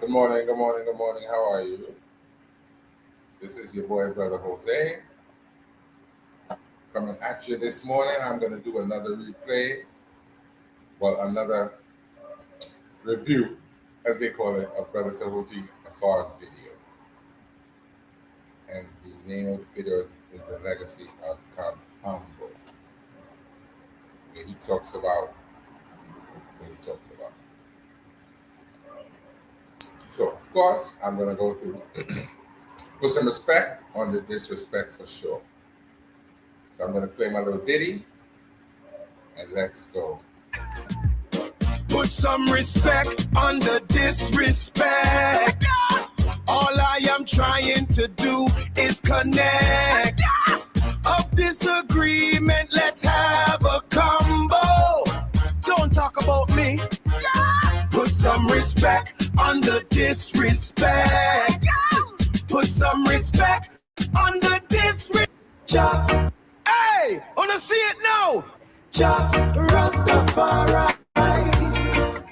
Good morning, good morning, good morning. How are you? This is your boy, Brother Jose, coming at you this morning. I'm going to do another replay, another review, as they call it, of Brother Tehuti Afar's video. And the name of the video is The Legacy of Kom Ombo, where he talks about what he talks about. So, of course, I'm going to go through, put some respect on the disrespect for sure. So I'm going to play my little ditty, and let's go. Put some respect on the disrespect. All I am trying to do is connect. Of disagreement, let's have a combo. Don't talk about me. Put some respect on the disrespect. Put some respect on the disrespect. Hey, wanna see it now? Rastafari.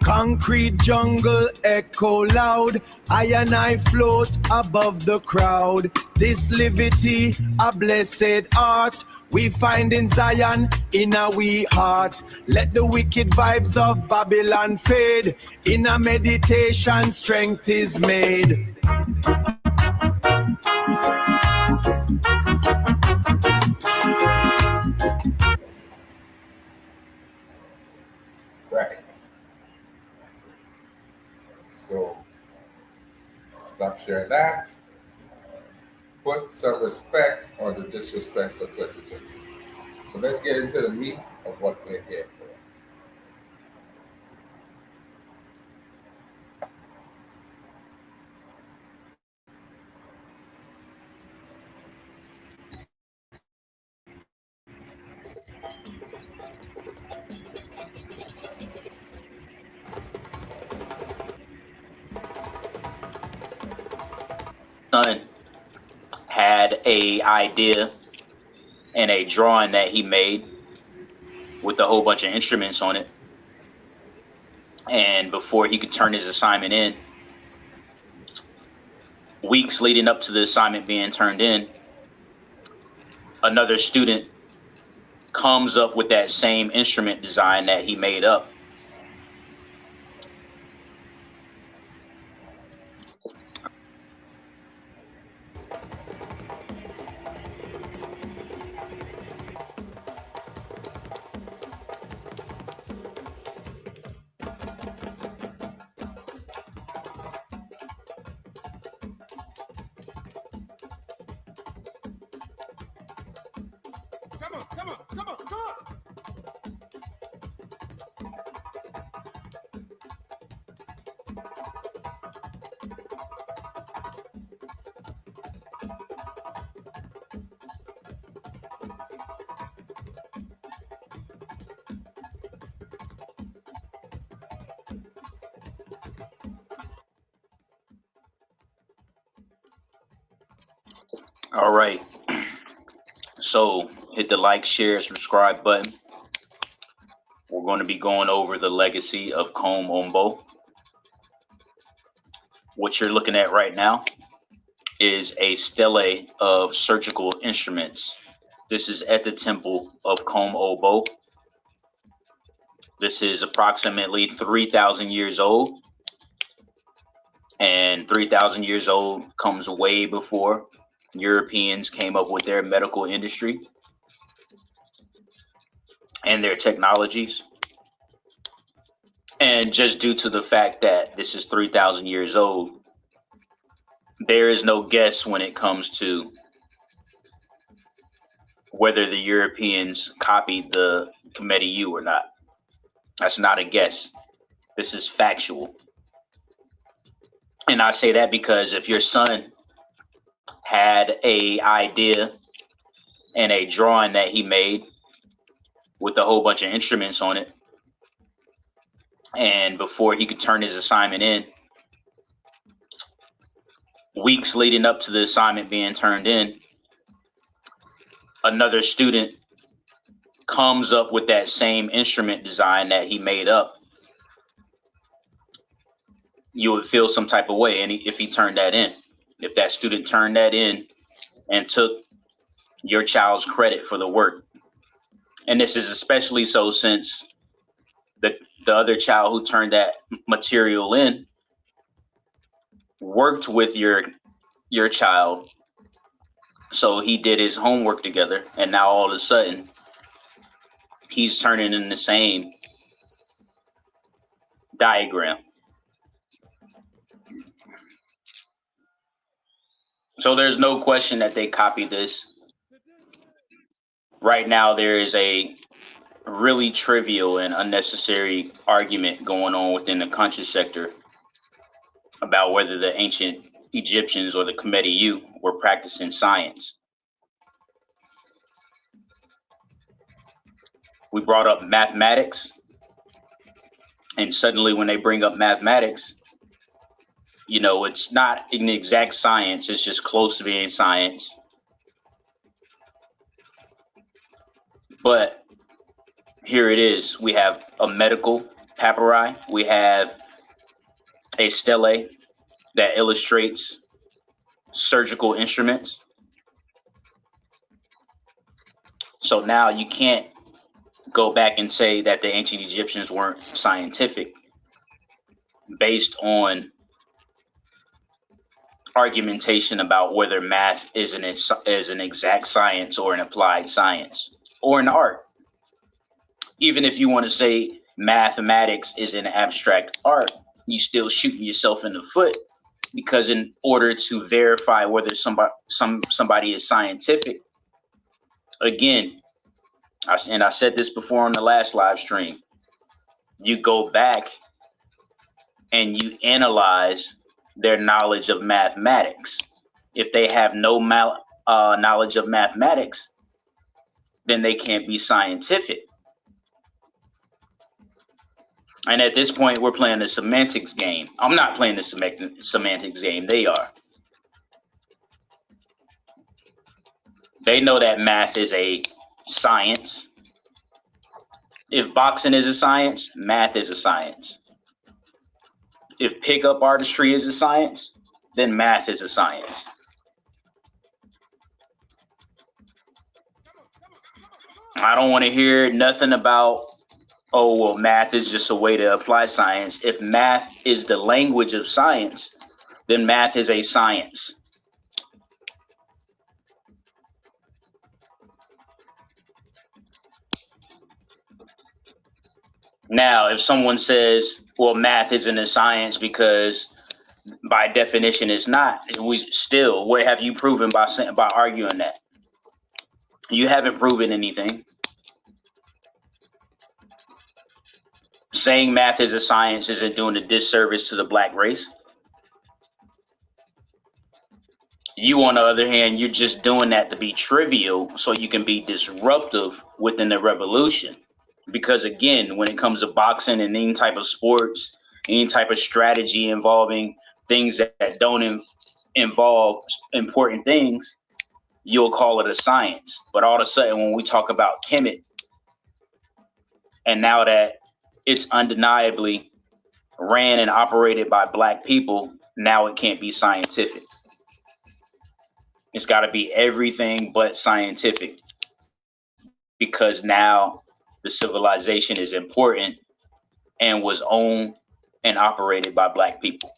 Concrete jungle echo loud. I and I float above the crowd. This liberty, a blessed art. We find in Zion, in a wee heart. Let the wicked vibes of Babylon fade. In a meditation, strength is made. Right. So, stop sharing that. Put some respect on the disrespect for 2026. So let's get into the meat of what we're here for. Son had a idea and a drawing that he made with a whole bunch of instruments on it. And before he could turn his assignment in, weeks leading up to the assignment being turned in, another student comes up with that same instrument design that he made up. Come on. All right. So hit the like, share, subscribe button. We're going to be going over the legacy of Kom Ombo. What you're looking at right now is a stele of surgical instruments. This is at the temple of Kom Ombo. This is approximately 3,000 years old. And 3,000 years old comes way before Europeans came up with their medical industry and their technologies. And just due to the fact that this is 3,000 years old, there is no guess when it comes to whether the Europeans copied the Comedy U or not. That's not a guess. This is factual. And I say that because if your son had a idea and a drawing that he made with a whole bunch of instruments on it, and before he could turn his assignment in, weeks leading up to the assignment being turned in, another student comes up with that same instrument design that he made up. you would feel some type of way. And if he turned that in, if that student turned that in and took your child's credit for the work. And this is especially so since the other child who turned that material in worked with your child. So he did his homework together, and now all of a sudden he's turning in the same diagram. So there's no question that they copied this. Right now there is a really trivial and unnecessary argument going on within the conscious sector about whether the ancient Egyptians or the Kemetic U were practicing science. We brought up mathematics, and suddenly when they bring up mathematics, you know, it's not an exact science, it's just close to being science. But here it is. We have a medical papyri. We have a stele that illustrates surgical instruments. So now you can't go back and say that the ancient Egyptians weren't scientific based on argumentation about whether math is an exact science or an applied science or an art. Even if you want to say mathematics is an abstract art, you still shooting yourself in the foot, because in order to verify whether somebody is scientific, again, I said this before on the last live stream, you go back and you analyze their knowledge of mathematics. If they have no knowledge of mathematics, then they can't be scientific. And at this point, we're playing the semantics game. I'm not playing the semantics game. They are. They know that math is a science. If boxing is a science, math is a science. If pickup artistry is a science, then math is a science. I don't want to hear nothing about, oh, well, math is just a way to apply science. If math is the language of science, then math is a science. Now, if someone says, well, math isn't a science because by definition it's not, where have you proven by arguing that? You haven't proven anything. Saying math is a science isn't doing a disservice to the black race. You, on the other hand, you're just doing that to be trivial so you can be disruptive within the revolution. Because again, when it comes to boxing and any type of sports, any type of strategy involving things that don't involve important things, you'll call it a science. But all of a sudden, when we talk about Kemet, and now that it's undeniably ran and operated by black people, now it can't be scientific. It's got to be everything but scientific, because now the civilization is important and was owned and operated by black people.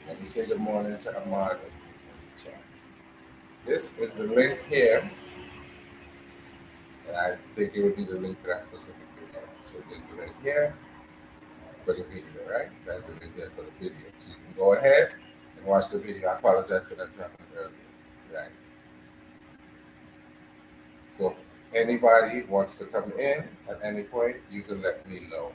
Let me say good morning to Ahmad in the chat. This is the link here. And I think it would be the link to that specific video. So there's the link here for the video, right? That's the link there for the video. So you can go ahead and watch the video. I apologize for that dropping earlier, right? So if anybody wants to come in at any point, you can let me know.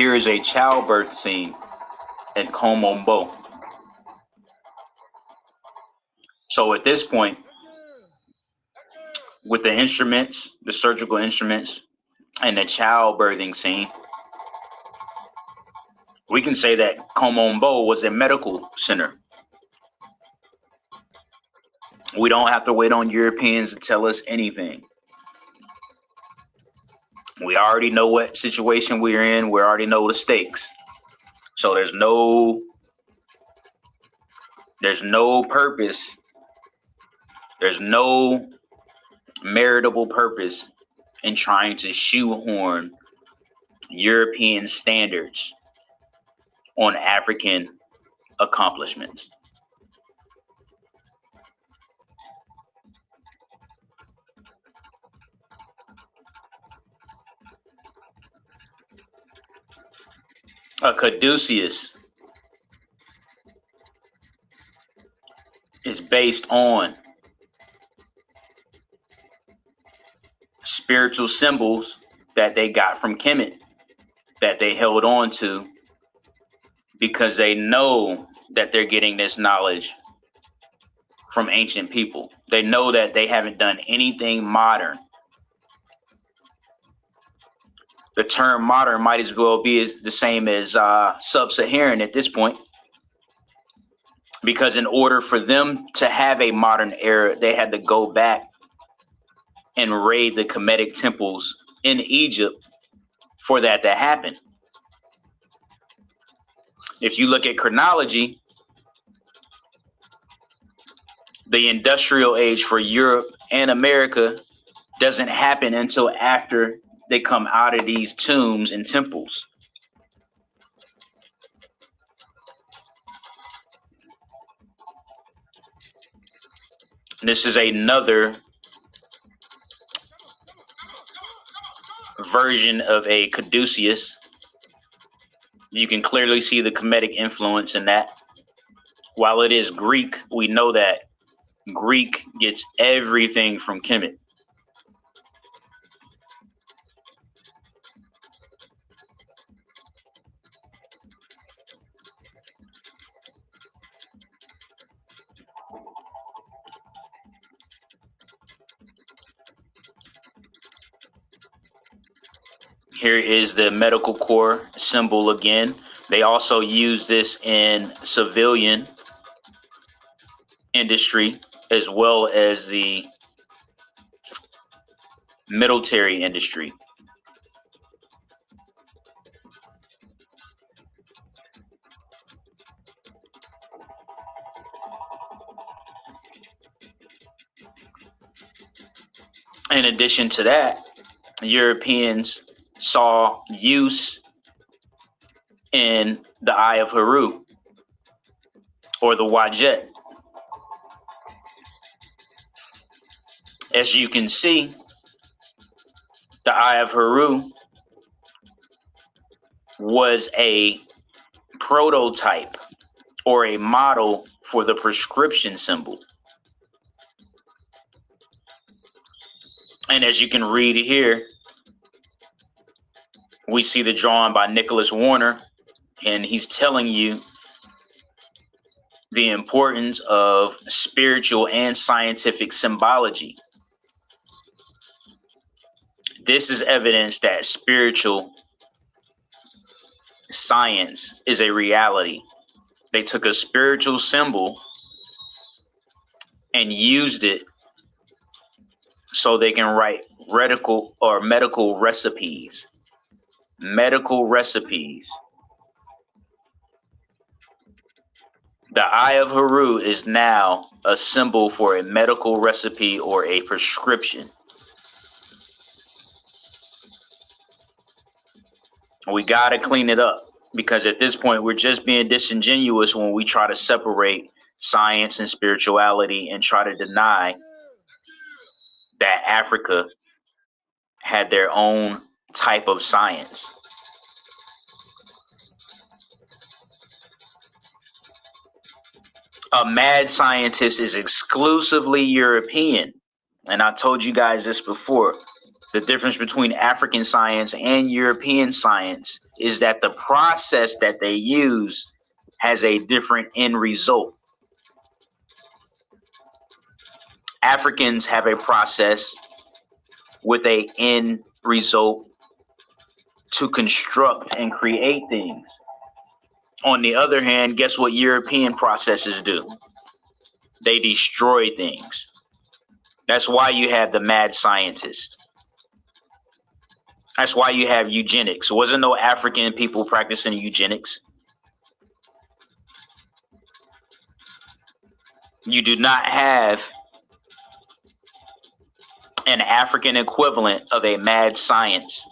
Here is a childbirth scene at Kom Ombo. So at this point, with the instruments, the surgical instruments, and the childbirthing scene, we can say that Kom Ombo was a medical center. We don't have to wait on Europeans to tell us anything. We already know what situation we're in. We already know the stakes. So there's no purpose. There's no meritable purpose in trying to shoehorn European standards on African accomplishments. A caduceus is based on spiritual symbols that they got from Kemet that they held on to because they know that they're getting this knowledge from ancient people. They know that they haven't done anything modern. The term modern might as well be the same as sub-Saharan at this point, because in order for them to have a modern era, they had to go back and raid the Kemetic temples in Egypt for that to happen. If you look at chronology, the industrial age for Europe and America doesn't happen until after they come out of these tombs and temples. And this is another version of a caduceus. You can clearly see the Kemetic influence in that. While it is Greek, we know that Greek gets everything from Kemet. Here is the medical corps symbol again. They also use this in civilian industry as well as the military industry. In addition to that, Europeans saw use in the Eye of Haru or the Wajet. As you can see, the Eye of Haru was a prototype or a model for the prescription symbol. And as you can read here, we see the drawing by Nicholas Warner, and he's telling you the importance of spiritual and scientific symbology. This is evidence that spiritual science is a reality. They took a spiritual symbol and used it so they can write medical recipes. Medical recipes. The Eye of Haru is now a symbol for a medical recipe or a prescription. We got to clean it up, because at this point we're just being disingenuous when we try to separate science and spirituality and try to deny that Africa had their own type of science. A mad scientist is exclusively European. And I told you guys this before. The difference between African science and European science is that the process that they use has a different end result. Africans have a process with a end result to construct and create things. On the other hand, guess what European processes do? They destroy things. That's why you have the mad scientists. That's why you have eugenics. Wasn't no African people practicing eugenics. You do not have an African equivalent of a mad science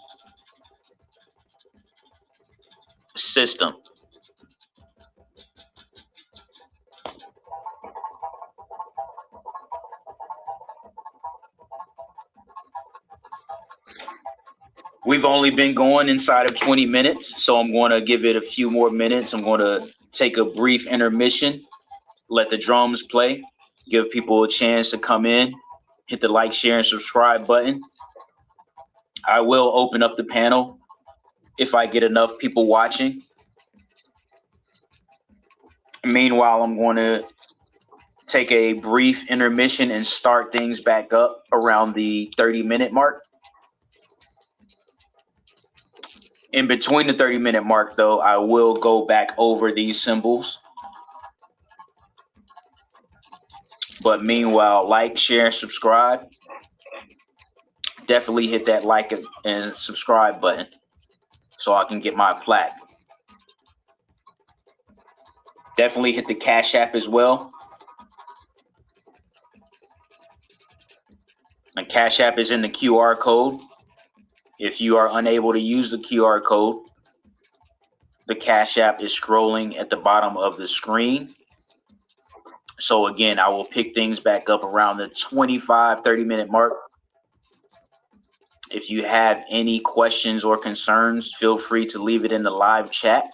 system. We've only been going inside of 20 minutes, so I'm going to give it a few more minutes. I'm going to take a brief intermission, let the drums play, give people a chance to come in, hit the like, share, and subscribe button. I will open up the panel if I get enough people watching. Meanwhile, I'm going to take a brief intermission and start things back up around the 30-minute mark. In between the 30-minute mark, though, I will go back over these symbols. But meanwhile, like, share, and subscribe. Definitely hit that like and subscribe button so I can get my plaque. Definitely hit the Cash App as well. And Cash App is in the QR code. If you are unable to use the QR code, the Cash App is scrolling at the bottom of the screen. So again, I will pick things back up around the 30-minute mark. If you have any questions or concerns, feel free to leave it in the live chat.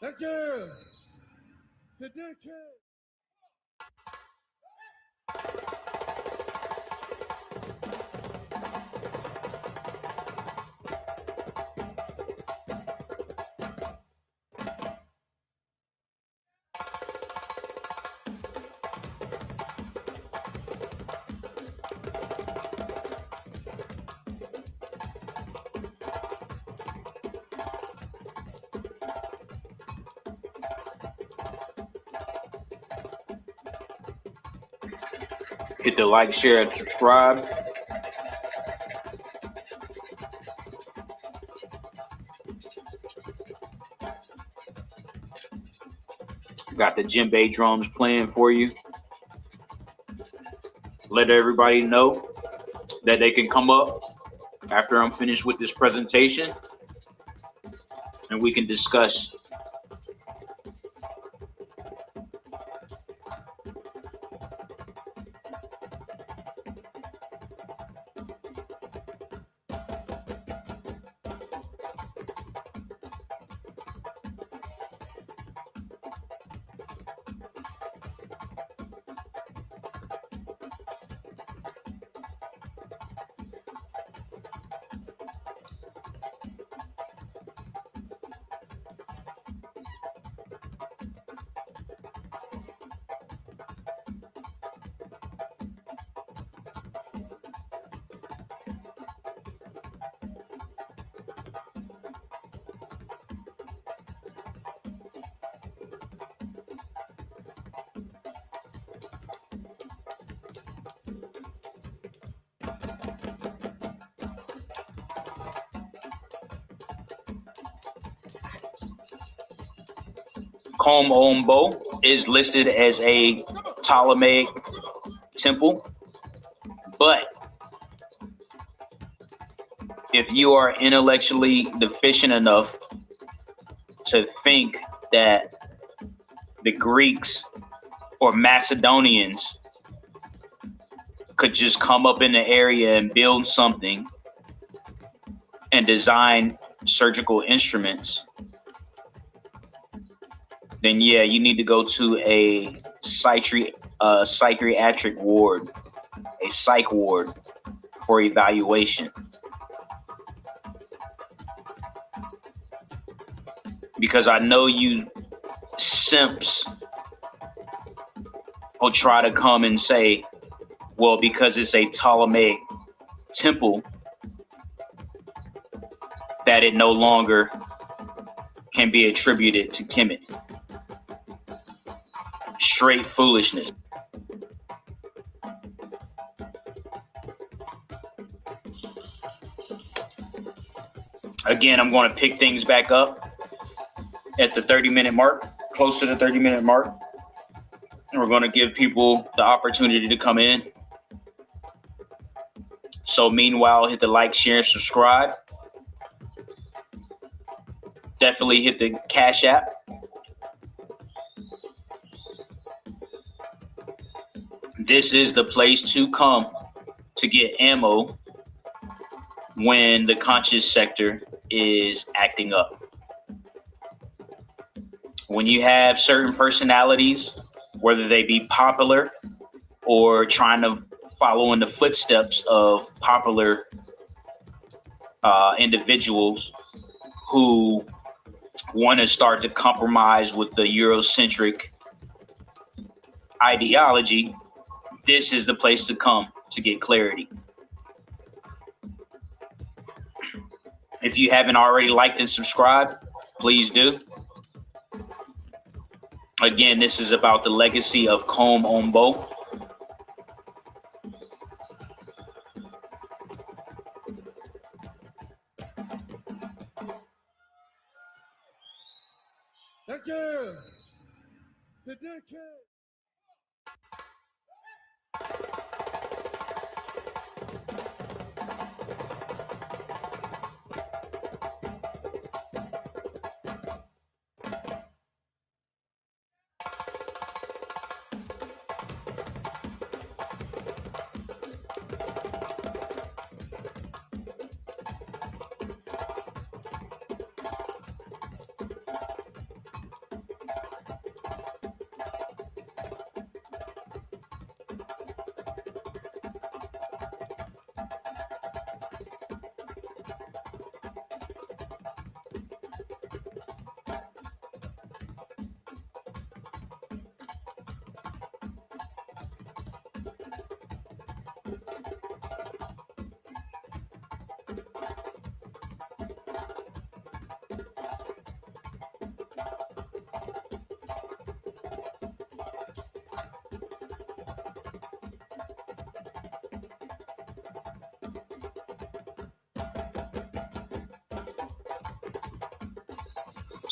Thank you. Thank you. Hit the like, share, and subscribe. Got the djembe drums playing for you. Let everybody know that they can come up after I'm finished with this presentation and we can discuss. Kom Ombo is listed as a Ptolemaic temple, but if you are intellectually deficient enough to think that the Greeks or Macedonians could just come up in the area and build something and design surgical instruments, then yeah, you need to go to a psychiatric ward, a psych ward for evaluation. Because I know you simps will try to come and say, well, because it's a Ptolemaic temple, that it no longer can be attributed to Kemet. Straight foolishness. Again, I'm going to pick things back up at the 30-minute mark, close to the 30-minute mark. And we're going to give people the opportunity to come in. So meanwhile, hit the like, share, and subscribe. Definitely hit the Cash App. This is the place to come to get ammo when the conscious sector is acting up. When you have certain personalities, whether they be popular or trying to follow in the footsteps of popular individuals who want to start to compromise with the Eurocentric ideology, this is the place to come to get clarity. If you haven't already liked and subscribed, please do. Again, this is about the legacy of Kom Ombo. Thank you. Thank you.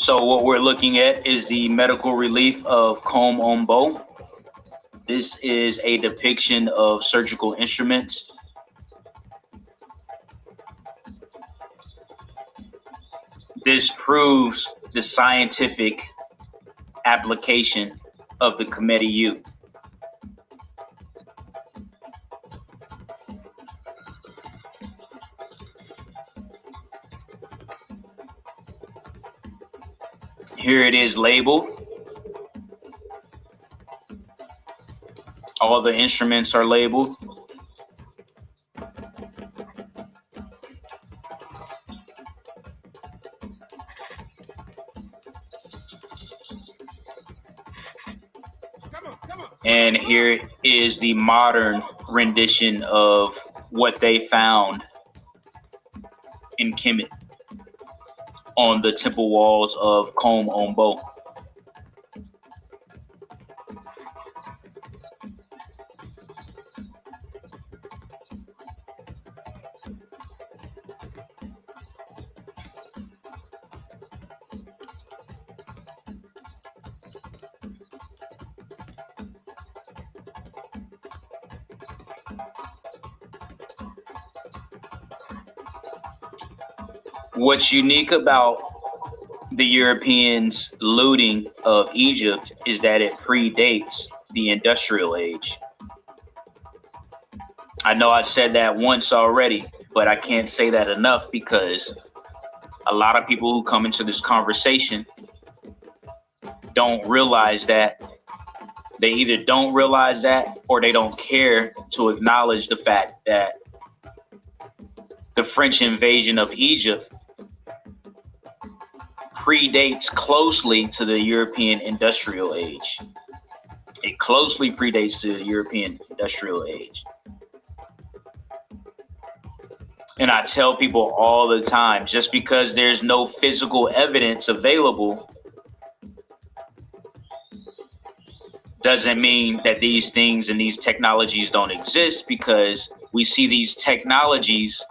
So what we're looking at is the medical relief of Kom Ombo. This is a depiction of surgical instruments. This proves the scientific application of the Committee U. Here it is labeled. All the instruments are labeled. And here is the modern rendition of what they found in Kemet on the temple walls of Kom Ombo. What's unique about the Europeans' looting of Egypt is that it predates the industrial age. I know I said that once already, but I can't say that enough because a lot of people who come into this conversation don't realize that. They either don't realize that or they don't care to acknowledge the fact that the French invasion of Egypt predates closely to the European industrial age. It closely predates to the European industrial age. And I tell people all the time, just because there's no physical evidence available doesn't mean that these things and these technologies don't exist, because we see these technologies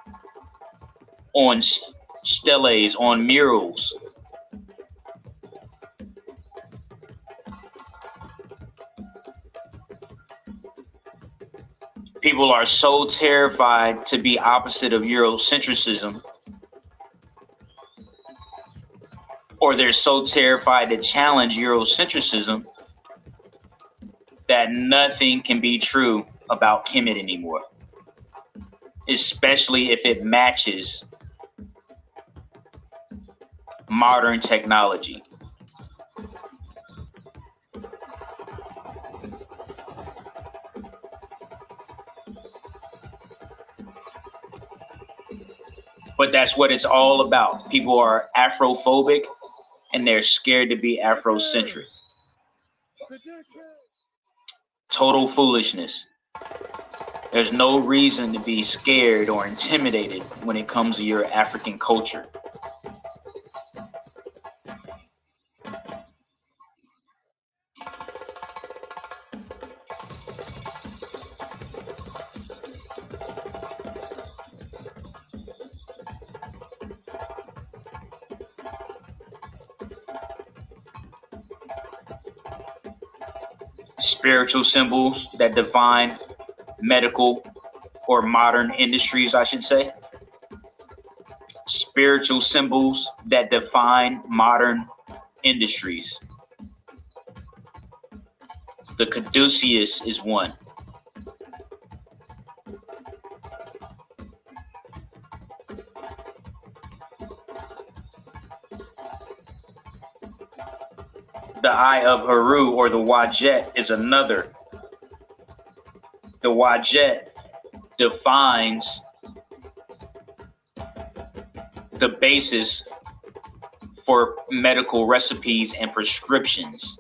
on steles, on murals. People are so terrified to be opposite of Eurocentrism, or they're so terrified to challenge Eurocentrism, that nothing can be true about Kemet anymore, especially if it matches modern technology. But that's what it's all about. People are Afrophobic and they're scared to be Afrocentric. Total foolishness. There's no reason to be scared or intimidated when it comes to your African culture. Spiritual symbols that define medical or modern industries, I should say. Spiritual symbols that define modern industries. The caduceus is one. The Eye of Haru, or the Wajet, is another. The Wajet defines the basis for medical recipes and prescriptions.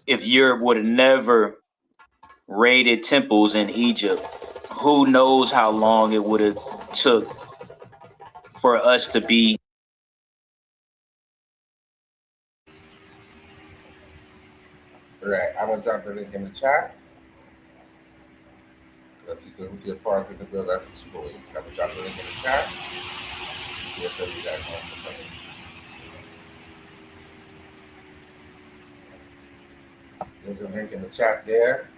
If Europe would have never raided temples in Egypt, who knows how long it would have took for us to be. Right, I'm gonna drop the link in the chat. Let's see, tehuti afar is in the building. That's the super wings. I'm gonna drop the link in the chat. See if any of you guys want to come in. There's a link in the chat there.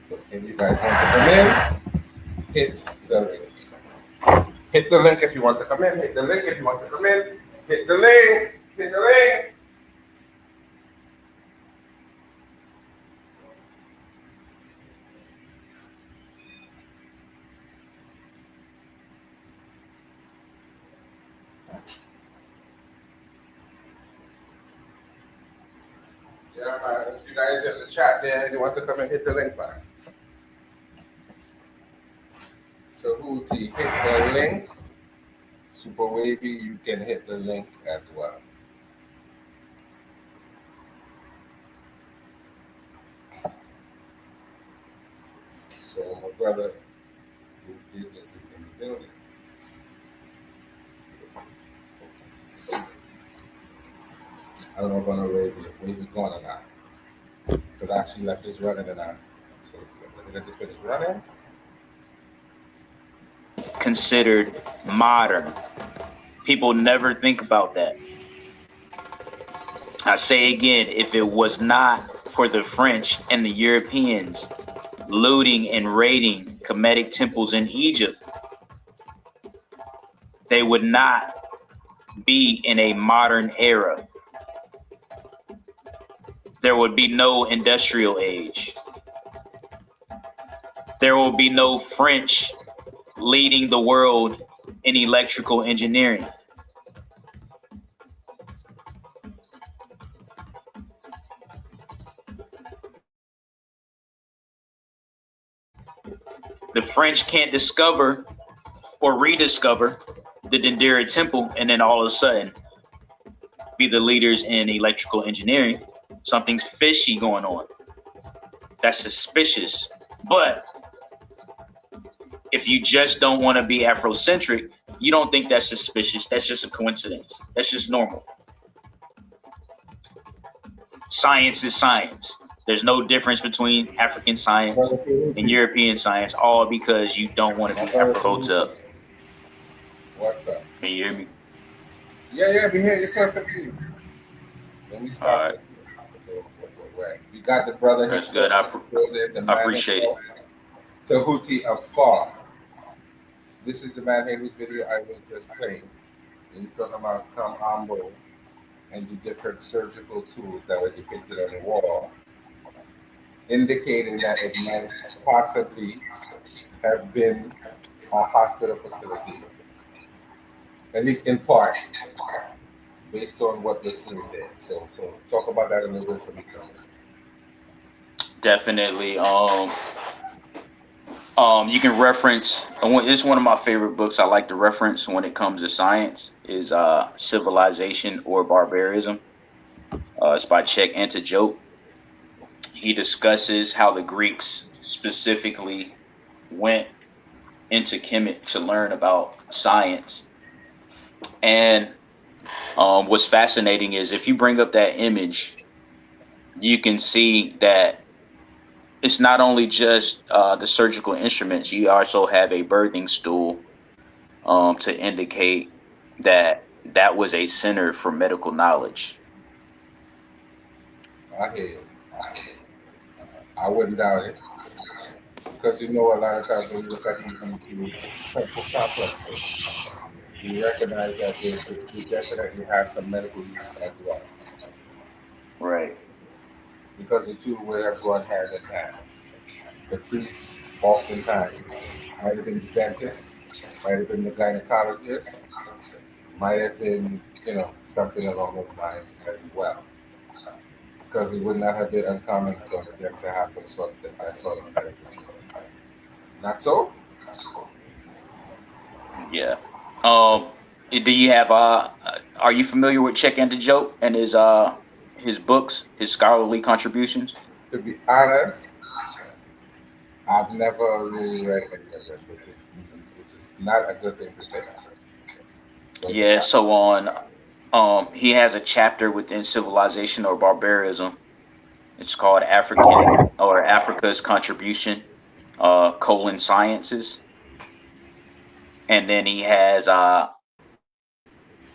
So if you guys want to come in, hit the link. Hit the link if you want to come in. Hit the link if you want to come in. Hit the link. Hit the link. Yeah, man. If you guys in the chat there and you want to come and hit the link, man. Tehuti, hit the link. Super Wavy, you can hit the link as well. So my brother who did this is in the building. I don't know if I'm gonna Wavy, if Wavy's gone or not. Because I actually left this running and I so let this finish running. Considered modern. People never think about that. I say again, if it was not for the French and the Europeans looting and raiding Kemetic temples in Egypt, they would not be in a modern era. There would be no industrial age. There will be no French leading the world in electrical engineering. The French can't discover or rediscover the Dendera temple and then all of a sudden be the leaders in electrical engineering. Something's fishy going on. That's suspicious. But if you just don't want to be Afrocentric, you don't think that's suspicious. That's just a coincidence. That's just normal. Science is science. There's no difference between African science and European science, all because you don't want to be Afro. What's up? Can you hear me? Yeah, we hear you perfectly. Let me All stop right. this. So, we got the brother That's himself. good. I appreciate it. Tehuti afar. This is the man here whose video I was just playing. And he's talking about Kom Ombo and the different surgical tools that were depicted on the wall, indicating that it might possibly have been a hospital facility, at least in part, based on what we're seeing there. So talk about that a little bit for me, Tony. Definitely. You can reference. It's one of my favorite books. I like to reference when it comes to science is Civilization or Barbarism. It's by Czech Antijoke. He discusses how the Greeks specifically went into Kemet to learn about science. And what's fascinating is if you bring up that image, you can see that it's not only just the surgical instruments. You also have a birthing stool to indicate that that was a center for medical knowledge. I hear you. I wouldn't doubt it. Because a lot of times when you look at these temple complexes, you recognize that they definitely have some medical use as well. Right. Because the two would have gone hand in hand. The priests oftentimes might have been the dentist, might have been the gynecologist, might have been, something along those lines as well. Because it would not have been uncommon for them to have that sort of medical. Not so? Yeah. Do you have are you familiar with Czech Antijoke and his books, his scholarly contributions? To be honest, I've never really read any of this, which is not a good thing to say. Yeah, so he has a chapter within Civilization or Barbarism. It's called African or Africa's Contribution, Sciences. And then he has a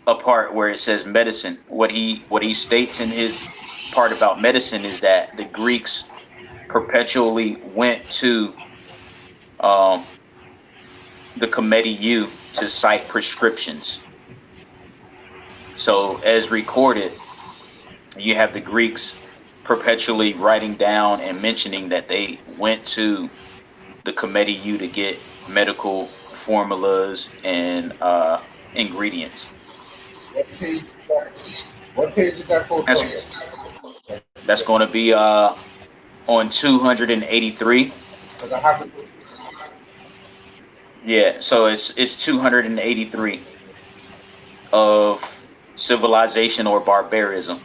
part where it says medicine. What he states in his part about medicine is that the Greeks perpetually went to the Committee U to cite prescriptions. So as recorded, you have the Greeks perpetually writing down and mentioning that they went to the Committee U to get medical formulas and ingredients. What page is that quote from? That's going to be on 283. Because I have to. Yeah, so it's 283 of Civilization or Barbarism.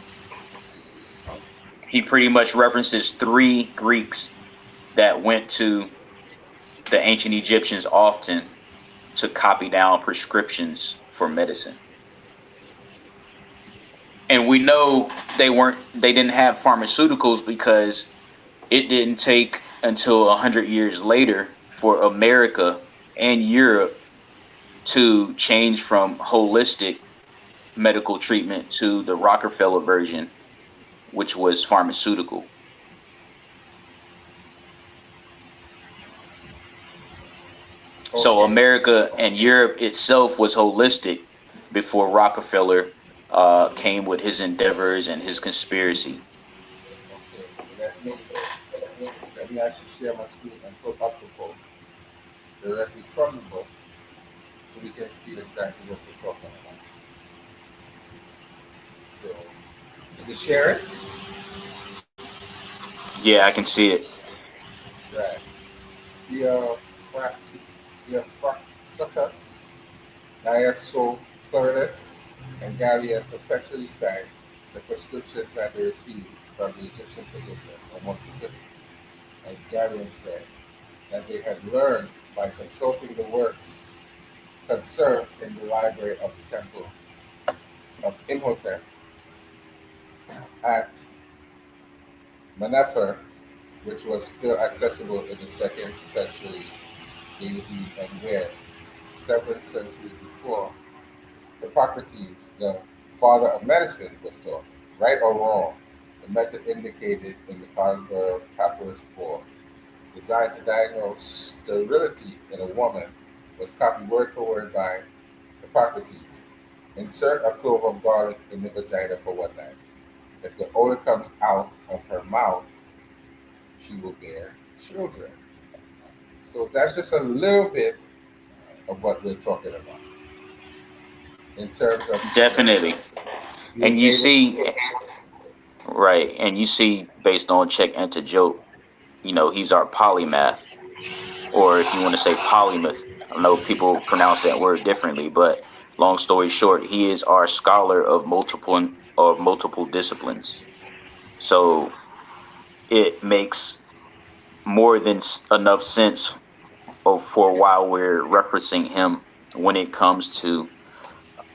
He pretty much references 3 Greeks that went to the ancient Egyptians often to copy down prescriptions for medicine. And we know they didn't have pharmaceuticals because it didn't take until 100 years later for America and Europe to change from holistic medical treatment to the Rockefeller version, which was pharmaceutical. Okay. So America and Europe itself was holistic before Rockefeller came with his endeavors and his conspiracy. Okay, let me actually share my screen and put up the quote directly from the book so we can see exactly what you're talking about. So, is it sharing? Yeah, I can see it. Right. Diaso Pluralist and Gallia perpetually sang the prescriptions that they received from the Egyptian physicians, or more specifically, as Garion said, that they had learned by consulting the works conserved in the library of the temple of Imhotep at Mennefer, which was still accessible in the second century AD, and where 7 centuries before Hippocrates, the father of medicine, was taught. Right or wrong, the method indicated in the Cosberg Papyrus 4, designed to diagnose sterility in a woman, was copied word for word by Hippocrates. Insert a clove of garlic in the vagina for 1 night. If the odor comes out of her mouth, she will bear children. So that's just a little bit of what we're talking about in terms of Definitely. being And you able see, to. right, and you see, based on check and to joke, he's our polymath, or if you want to say polymath. I know people pronounce that word differently, but long story short, he is our scholar of multiple disciplines. So it makes more than enough sense for why we're referencing him when it comes to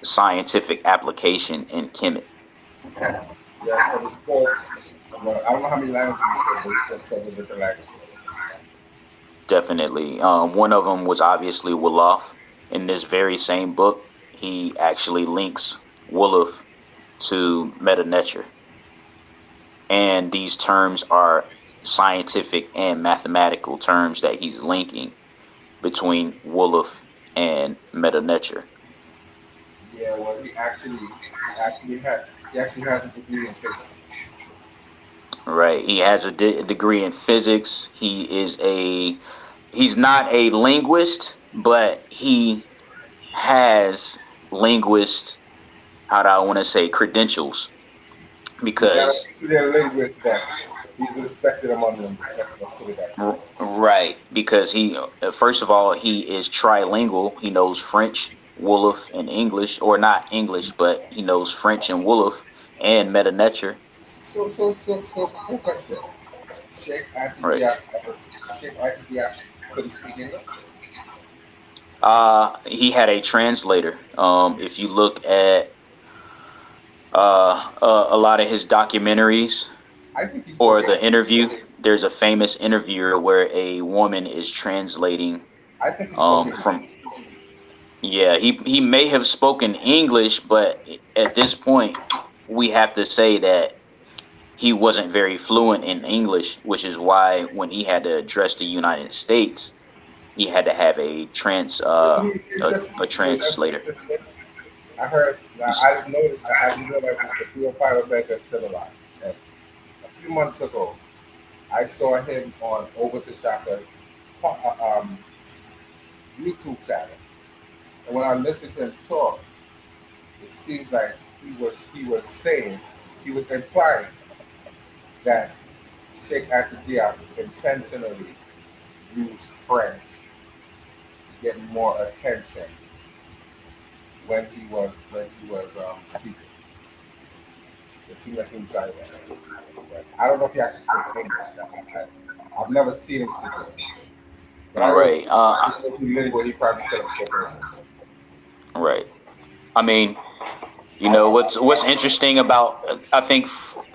scientific application in Kemet. Yes, and he spoke. Well, I don't know how many languages he spoke, but he spoke several different languages. Definitely. One of them was obviously Wolof. In this very same book, he actually links Wolof to Meta Nature. And these terms are scientific and mathematical terms that he's linking between Wolof and Meta Nature. Yeah, well, he actually has a degree in physics. Right. He has a degree in physics. He's not a linguist, but he has linguist, how do I want to say, credentials, He's not because officially a linguist, but he's respected among linguists. Let's put it that way. right, because he first of all, he is trilingual. He knows French, Wolof, and English, or not English, but he knows French and Wolof and Meta Nature. Quick question. Sheikh Anta Right. Diop, Sheikh Anta Diop couldn't speak English? He had a translator. If you look at a lot of his documentaries I think he spoke or the English. interview, there's a famous interviewer where a woman is translating I think he spoke English. from. Yeah, he may have spoken English, but at this point, we have to say that he wasn't very fluent in English, which is why when he had to address the United States, he had to have a a translator. I heard. Now, I didn't know. I didn't realize this, but Theo Baker is still alive. And a few months ago, I saw him on Over to Shaka's YouTube channel, and when I listened to him talk, it seems like he was saying, he was implying that Sheikh Anta Diop intentionally used French to get more attention when he was speaking. It seemed like he implied that. But I don't know if he actually spoke English. I've never seen him speak English. But I know Right. if he lingual, he probably could have spoken English. Right. I mean, what's interesting about, I think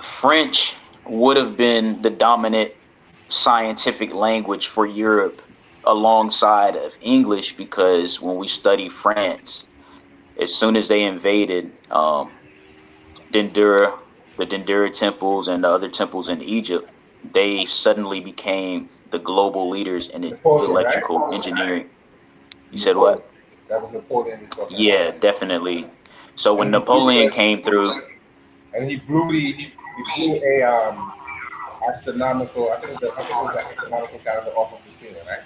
French would have been the dominant scientific language for Europe alongside of English, because when we study France, as soon as they invaded Dendera, the Dendera temples and the other temples in Egypt, they suddenly became the global leaders in Napoleon, right? electrical engineering. You said Napoleon. what? That was Napoleon you're talking Yeah, about. definitely. So when And he blew Napoleon came through, he blew a astronomical. I think it was an astronomical calendar off of the ceiling, right?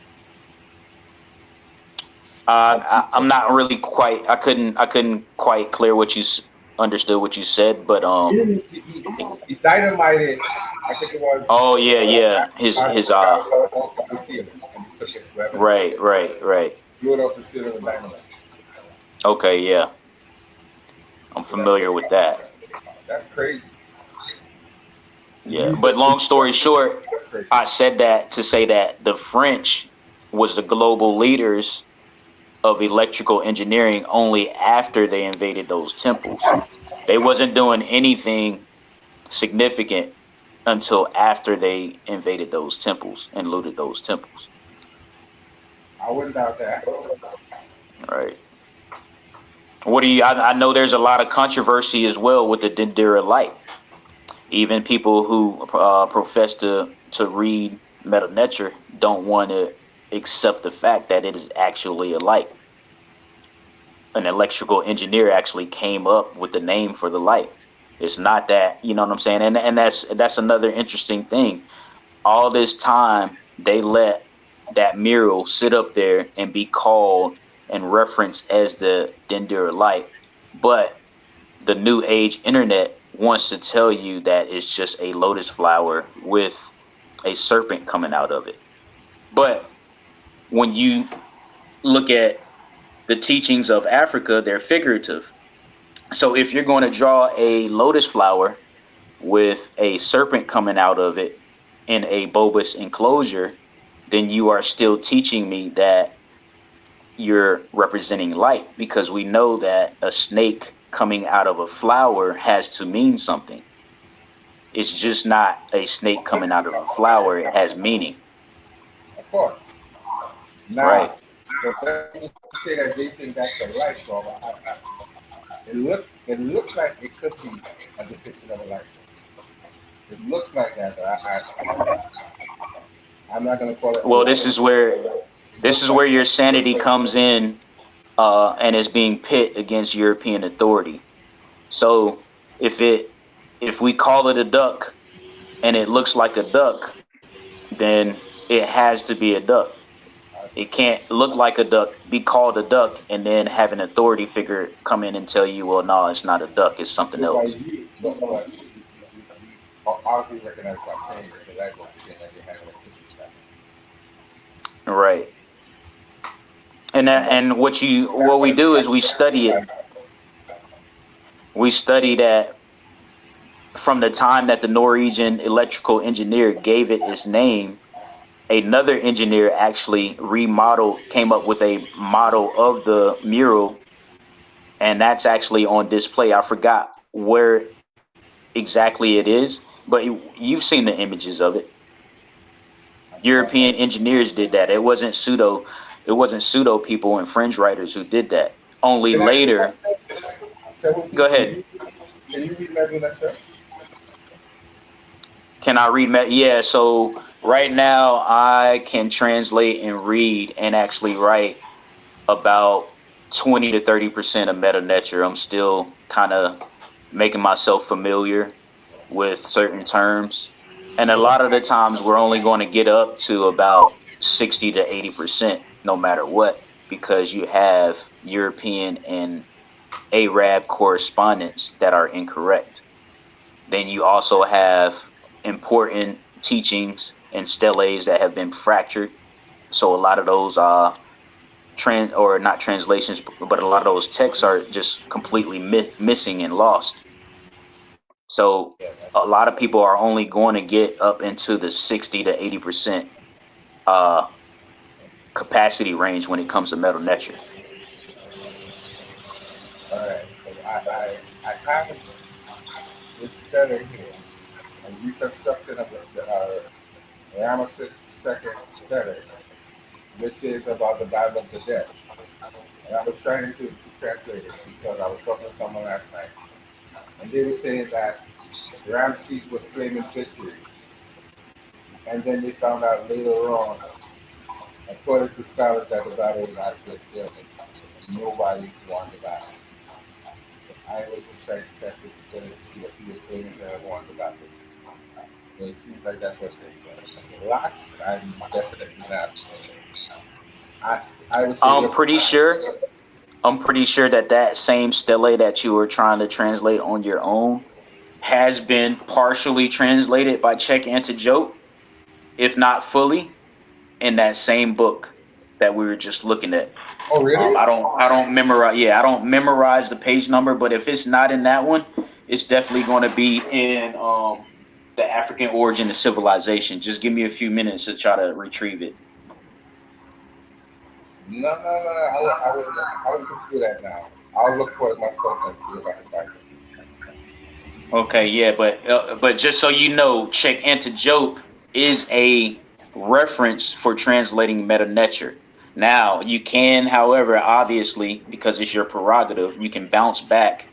I'm not really quite. I couldn't quite clear what understood what you said, but He dynamited. I think it was oh yeah, his calendar off of the ceiling, and he took it wherever he took it. right. Blew it off the ceiling with dynamite. Okay, yeah, I'm So that's familiar what with that. That's crazy. So Yeah, you but just long story short, that's crazy. I said that to say that the French was the global leaders of electrical engineering only after they invaded those temples. They wasn't doing anything significant until after they invaded those temples and looted those temples. I wouldn't doubt that. Right. What do you? I know there's a lot of controversy as well with the Dendera light. Even people who profess to read Meta Nature don't want to accept the fact that it is actually a light. An electrical engineer actually came up with the name for the light. It's not that, you know what I'm saying? And that's another interesting thing. All this time they let that mural sit up there and be called and referenced as the Dendera light. But the new age internet wants to tell you that it's just a lotus flower with a serpent coming out of it. But when you look at the teachings of Africa, they're figurative. So if you're going to draw a lotus flower with a serpent coming out of it in a bulbous enclosure, then you are still teaching me that you're representing light, because we know that a snake coming out of a flower has to mean something. It's just not a snake coming out of a flower. It has meaning. Of course. Right. Now, for them to say that they think that's a light bulb, it looks like it could be a depiction of a light bulb. It looks like that, but I'm not going to call it a Well, light this bulb. is where It looks like your sanity comes in, and is being pit against European authority. So if we call it a duck and it looks like a duck, then it has to be a duck. It can't look like a duck, be called a duck, and then have an authority figure come in and tell you, well, no, it's not a duck, it's something so by else. you, but you obviously recognize by saying it's a light bulb, you're saying that they have electricity back. Right. And what we do is we study it. We study that from the time that the Norwegian electrical engineer gave it its name, another engineer actually came up with a model of the mural, and that's actually on display. I forgot where exactly it is, but you've seen the images of it. European engineers did that. It wasn't pseudo people and fringe writers who did that. Only Can I ask you a later. question? Tehuti, Go ahead. Can you read Meta Nature? Can I read? Yeah. So right now I can translate and read and actually write about 20 to 30% of Meta Nature. I'm still kind of making myself familiar with certain terms. And a lot of the times we're only going to get up to about 60 to 80%, no matter what, because you have European and Arab correspondence that are incorrect. Then you also have important teachings and steles that have been fractured. So a lot of those not translations, but a lot of those texts are just completely missing and lost. So a lot of people are only going to get up into the 60 to 80% capacity range when it comes to Meta Nature. All right. I have this study here, a reconstruction of the Ramesses II study, which is about the Bible of the Dead. And I was trying to translate it because I was talking to someone last night, and they were saying that Ramses was claiming victory, and then they found out later on, according to scholars, that the battle was actually a stalemate. Nobody won the battle. So I was just trying to test it study to see if he was claiming to have won the battle. But it seems like that's what's saying. That's a lot, but I'm definitely not. I I would say I'm pretty sure. I'm pretty sure that same stele that you were trying to translate on your own has been partially translated by Check Antijote, if not fully, in that same book that we were just looking at. oh really? I don't memorize. Yeah, I don't memorize the page number, but if it's not in that one, it's definitely going to be in the African origin of civilization. Just give me a few minutes to try to retrieve it. No, no, no, no. I will do that now. I'll look for it myself and see if I can find it. Okay, yeah, but just so you know, check antijope is a reference for translating meta nature. Now you can, however, obviously, because it's your prerogative, you can bounce back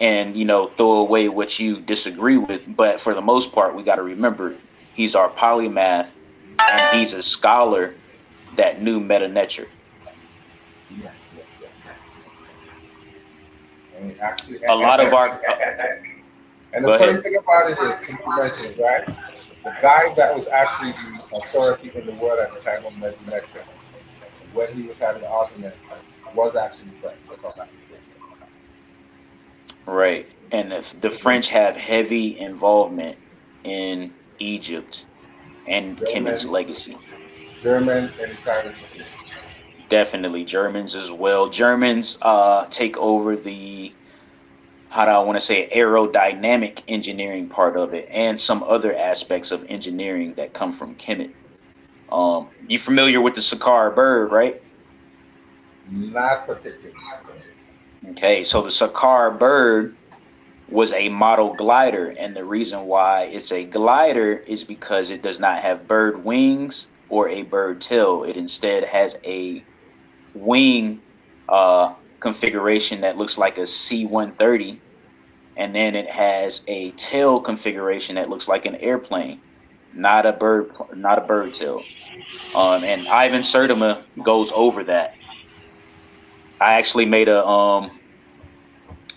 and throw away what you disagree with. But for the most part, we got to remember he's our polymath and he's a scholar that knew meta nature. Yes, yes, yes, yes. And we actually, A lot of our and the go funny ahead. thing about it is, since you mentioned it, right, the guy that was actually the authority in the world at the time of Metric, when he was having an argument, was actually French, if I'm not mistaken. Right. And the French have heavy involvement in Egypt and Kemet's German, legacy. Germans, and Italians too. Definitely Germans as well. Germans take over the, how do I want to say, aerodynamic engineering part of it and some other aspects of engineering that come from Kemet. You familiar with the Sakar bird, right? Not particularly. Okay, so the Sakar bird was a model glider, and the reason why it's a glider is because it does not have bird wings or a bird tail. It instead has a wing configuration that looks like a C-130, and then it has a tail configuration that looks like an airplane, not a bird tail. And Ivan Sertima goes over that. I actually made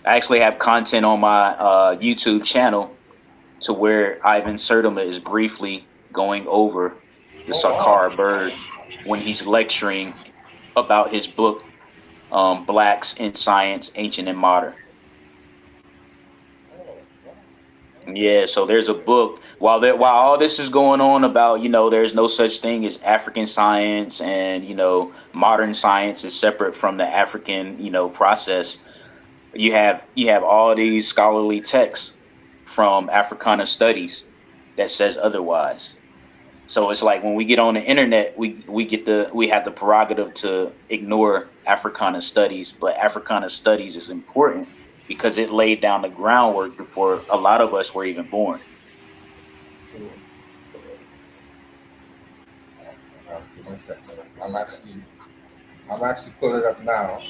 I actually have content on my YouTube channel to where Ivan Sertima is briefly going over the Oh wow. Sakar bird when he's lecturing about his book, Blacks in Science, Ancient and Modern. Oh, wow. Yeah, so there's a book while all this is going on about, there's no such thing as African science, and modern science is separate from the African, process. You have all these scholarly texts from Africana studies that says otherwise. So it's like when we get on the internet, we have the prerogative to ignore Africana studies, but Africana studies is important because it laid down the groundwork before a lot of us were even born. So, give me a second. I'm actually pulling it up now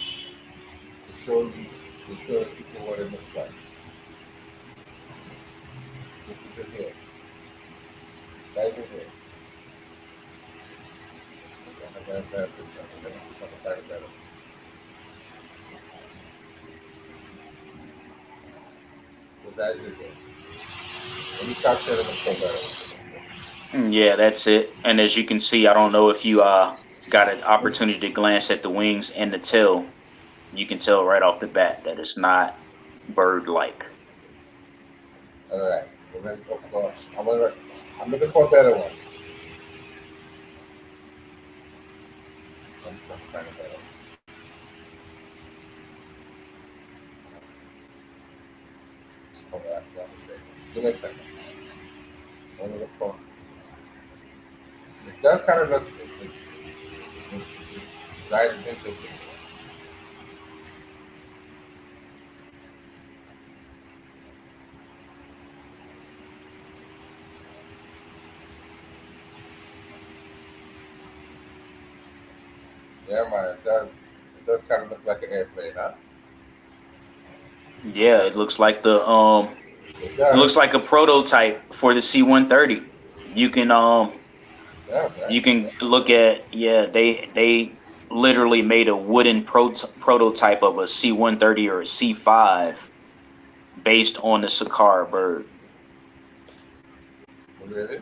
to show you, to show the people what it looks like. This is it here. That's it here. I got a better picture. Let me see if I can find it better. So that is it there. Let me stop sharing the phone better. Yeah, that's it. And as you can see, I don't know if you got an opportunity to glance at the wings and the tail. You can tell right off the bat that it's not bird-like. All right. Well, then, of course, I'm looking for a better one. Let me see if I can find a better one. Hold on, that's a second. Give me a second. Let me look for. It does kind of look. The design is interesting. Yeah, man, it does. It does kind of look like an airplane, huh? Yeah, it looks like It it looks does. like a prototype for the C-130. You can It does, right? you can look at, yeah, they literally made a wooden prototype of a C-130 or a C-5 based on the Sakar bird. Really?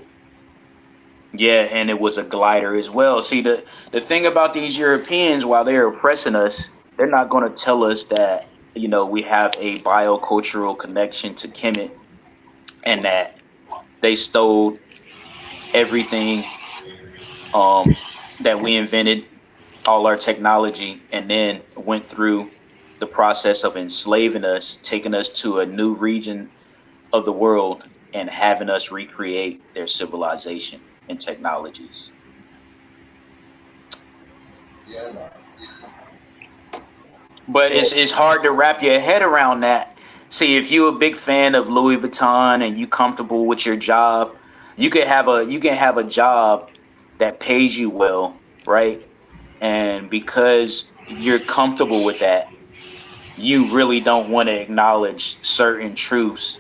Yeah, and it was a glider as well. See, the thing about these Europeans, while they're oppressing us, they're not going to tell us that, we have a biocultural connection to Kemet and that they stole everything that we invented, all our technology, and then went through the process of enslaving us, taking us to a new region of the world, and having us recreate their civilization and technologies. Yeah, man. But So it's hard to wrap your head around that. See, if you're a big fan of Louis Vuitton and you comfortable with your job, you can have a job that pays you well, right? And because you're comfortable with that, you really don't want to acknowledge certain truths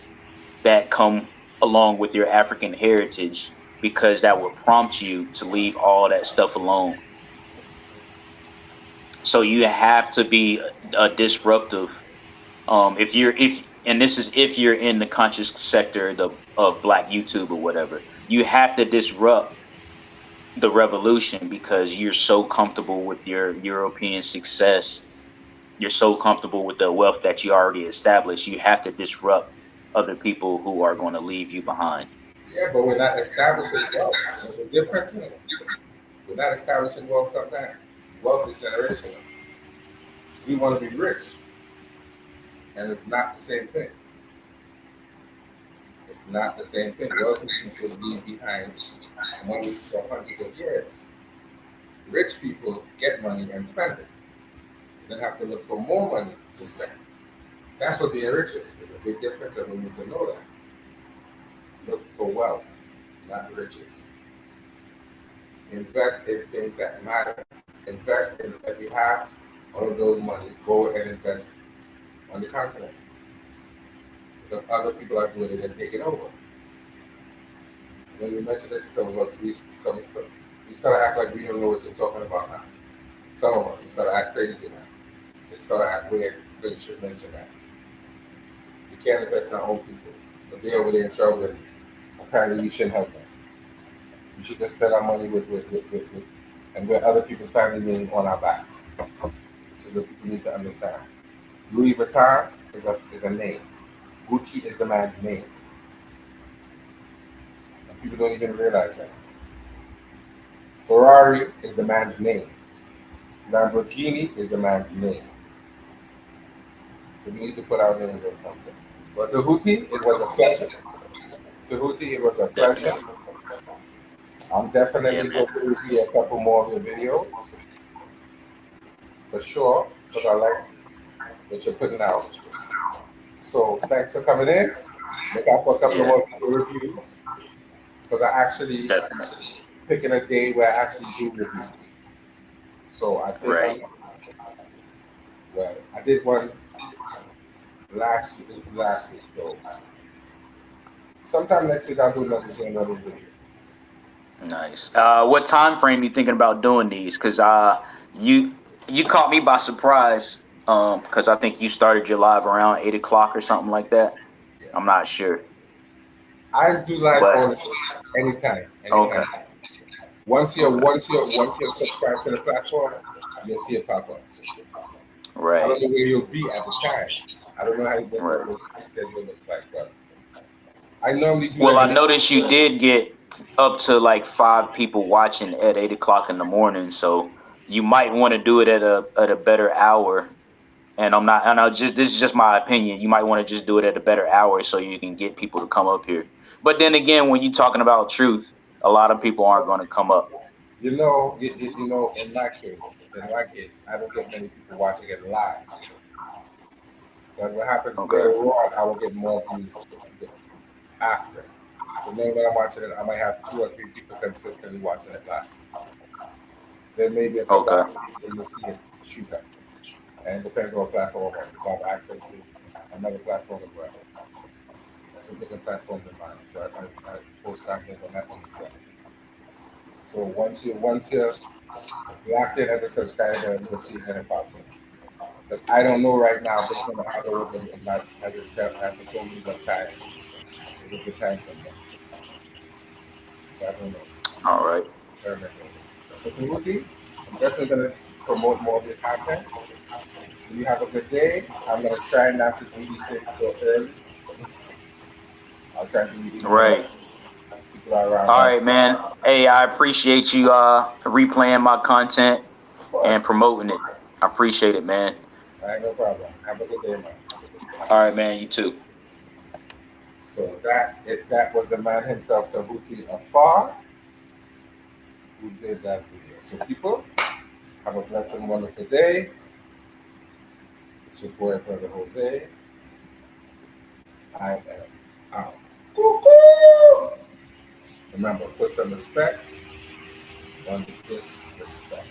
that come along with your African heritage, because that would prompt you to leave all that stuff alone. So you have to be a disruptive. If you're if and this is if you're in the conscious sector of Black YouTube or whatever, you have to disrupt the revolution because you're so comfortable with your European success. You're so comfortable with the wealth that you already established. You have to disrupt other people who are going to leave you behind. yeah, but we're not establishing wealth. There's a difference in it. We're not establishing wealth sometimes. Wealth is generational. We want to be rich, and it's not the same thing. It's not the same thing. Wealthy people leave behind money for hundreds of years. Rich people get money and spend it, then have to look for more money to spend. That's what being rich is. There's a big difference, and we need to know that. Look for wealth, not riches. Invest in things that matter. Invest in, if you have all of those money, go and invest on the continent. Because other people are doing it and taking over. When we mention it to some of us, we start to act like we don't know what you're talking about now. Some of us, we start to act crazy now. We start to act weird because you should mention that. We can't invest in our own people. But they're over there in trouble, and apparently we shouldn't help them. We should just spend our money with and wear other people's family name on our back. Which is what people need to understand. Louis Vuitton is a name. Gucci is the man's name. And people don't even realize that. Ferrari is the man's name. Lamborghini is the man's name. So we need to put our names on something. But Tehuti, it was a pleasure. Tehuti, it was a pleasure. Definitely. I'm Yeah, definitely man. going to review a couple more of your videos for sure, because I like what you're putting out. So thanks for coming in. Look out for a couple of Yeah, more video reviews, because I actually definitely. picking a day where I actually do reviews. So I think Right. well, I did one last week. So sometime next week I'll do another video. Nice. What time frame you thinking about doing these? Because you you caught me by surprise. Because I think you started your live around 8 o'clock or something like that. Yeah. I'm not sure, I just do live but all anytime. okay, Once okay, you're subscribed to the platform, you'll see it pop up. I right, don't know where you'll be at the time. I don't know right. what your schedule looks like, but I normally do Well, them I noticed you did get up to like 5 people watching at 8 o'clock in the morning, so you might want to do it at a better hour. And I'm not, and I just this is just my opinion. You might want to just do it at a better hour so you can get people to come up here. But then again, when you're talking about truth, a lot of people aren't going to come up. in my case, I don't get many people watching it live. But what happens is Okay, later on, I will get more views after. So knowing that I'm watching it, I might have 2 or 3 people consistently watching it live. Then maybe a couple okay, hours later, you'll see it shoot up. And it depends on what platform I'm on. If I have access to another platform as well. That's a different platform than mine. So I post content on that one as well. So once you're locked in as a subscriber, you'll see when it pops in. Because I don't know right now, based on the algorithm, is not hasn't told me what time is a good time for me. So I don't know. all right. Experimental. So Tahuti, I'm definitely gonna promote more of your content. So you have a good day. I'm gonna try not to do these things so early. I'll try to do it even when Right. people are around. All right, man. Hey, I appreciate you replaying my content Of and course. promoting it. I appreciate it, man. All right, no problem. Have a good day, man. All right, man. You too. So that was the man himself, Tehuti Afar, who did that video. So people, have a blessed and wonderful day. It's your boy, Brother Jose. I am out. Cuckoo! Remember, put some respect on the disrespect.